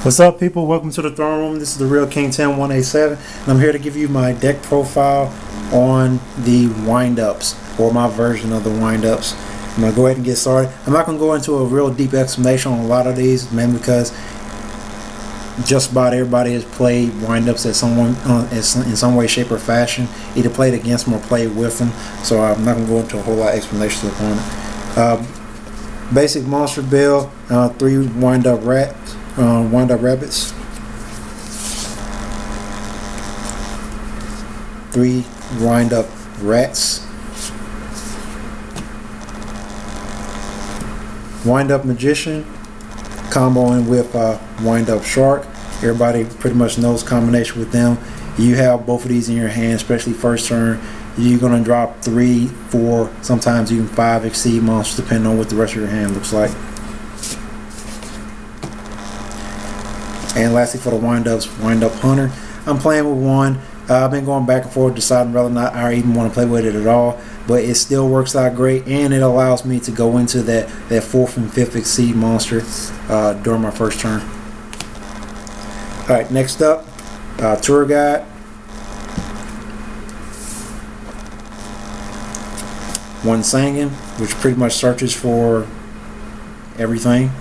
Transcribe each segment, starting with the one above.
What's up, people? Welcome to the throne room. This is the real King 10187, and I'm here to give you my deck profile on the wind-ups, or my version of the wind-ups. I'm going to go ahead and get started. I'm not going to go into a real deep explanation on a lot of these, mainly because just about everybody has played wind-ups in some way, shape, or fashion, either played against them or played with them, so I'm not going to go into a whole lot of explanations upon it. Basic monster build, 3 wind-up rabbits, 3 wind-up rats, wind-up magician, comboing with wind-up shark. Everybody pretty much knows combination with them. You have both of these in your hand, especially first turn. You're going to drop 3, 4, sometimes even 5 exceed monsters, depending on what the rest of your hand looks like. And lastly, for the wind-ups, wind-up hunter. I'm playing with one. I've been going back and forth deciding whether or not I even want to play with it at all, but it still works out great, and it allows me to go into that 4th and 5th exceed monster during my first turn. Alright, next up, tour guide. One Sangin, which pretty much searches for everything.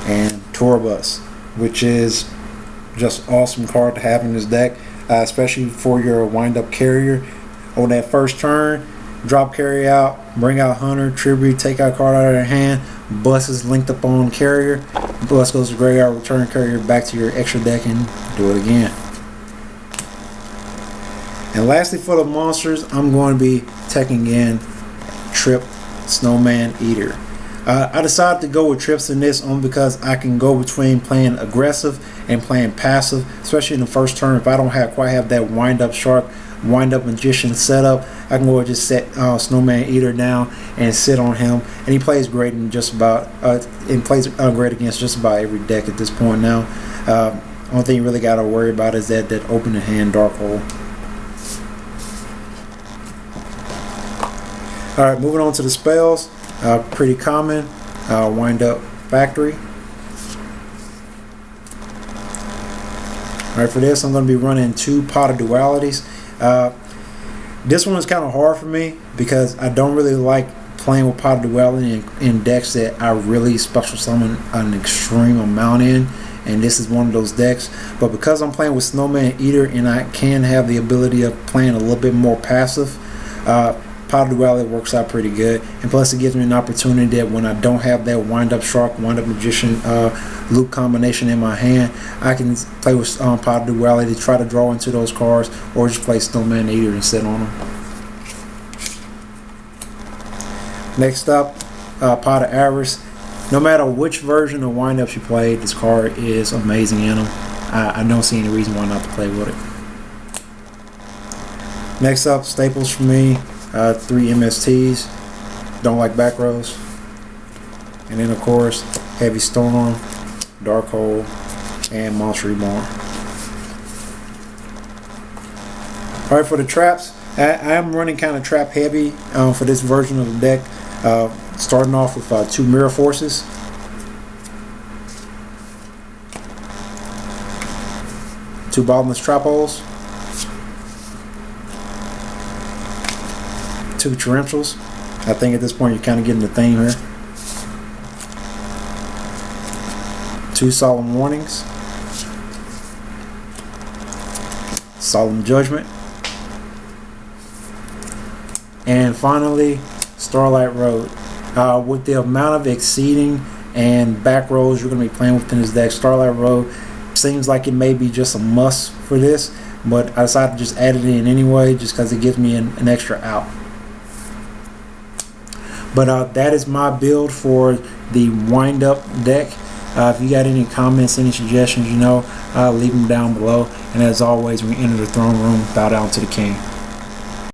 And Torabus, which is just awesome card to have in this deck, especially for your wind-up carrier. On that first turn, drop carrier out, bring out hunter, tribute, take out card out of their hand, bus is linked up on carrier, bus goes to graveyard, return carrier back to your extra deck and do it again. And lastly, for the monsters, I'm going to be taking in Trip Snowman Eater. I decided to go with Trips in this only because I can go between playing aggressive and playing passive, especially in the first turn. If I don't quite have that wind-up shark, wind-up magician setup, I can go and just set Snowman Eater down and sit on him, and he plays great in just about plays great against just about every deck at this point now. Only thing you really got to worry about is that opening hand dark hole. Alright, moving on to the spells. Pretty common. Wind-up factory. Alright, for this I'm going to be running 2 Pot of Dualities. This one is kind of hard for me because I don't really like playing with Pot of Duality in decks that I really special summon an extreme amount in, and this is one of those decks. But because I'm playing with Snowman Eater and I can have the ability of playing a little bit more passive, Pot of Duality works out pretty good, and plus it gives me an opportunity that when I don't have that wind-up shark, wind-up magician loop combination in my hand, I can play with Pot of Duality to try to draw into those cards, or just play Snowman Eater and sit on them. Next up, Pot of Avarice. No matter which version of wind-ups you play, this card is amazing in them. I don't see any reason why not to play with it. Next up, staples for me. 3 MSTs, don't like back rows, and then of course Heavy Storm, Dark Hole, and Monster Reborn. Alright, for the traps, I am running kind of trap heavy for this version of the deck, starting off with 2 Mirror Forces, 2 Bottomless Trap Holes, 2 Tarentuals. I think at this point you're kind of getting the theme here. 2 Solemn Warnings, Solemn Judgment, and finally Starlight Road. With the amount of exceeding and back rows you're going to be playing within this deck, Starlight Road seems like it may be just a must for this, but I decided to just add it in anyway just because it gives me an extra out. But that is my build for the wind-up deck. If you got any comments, any suggestions, leave them down below. And as always, when you enter the throne room, bow down to the king.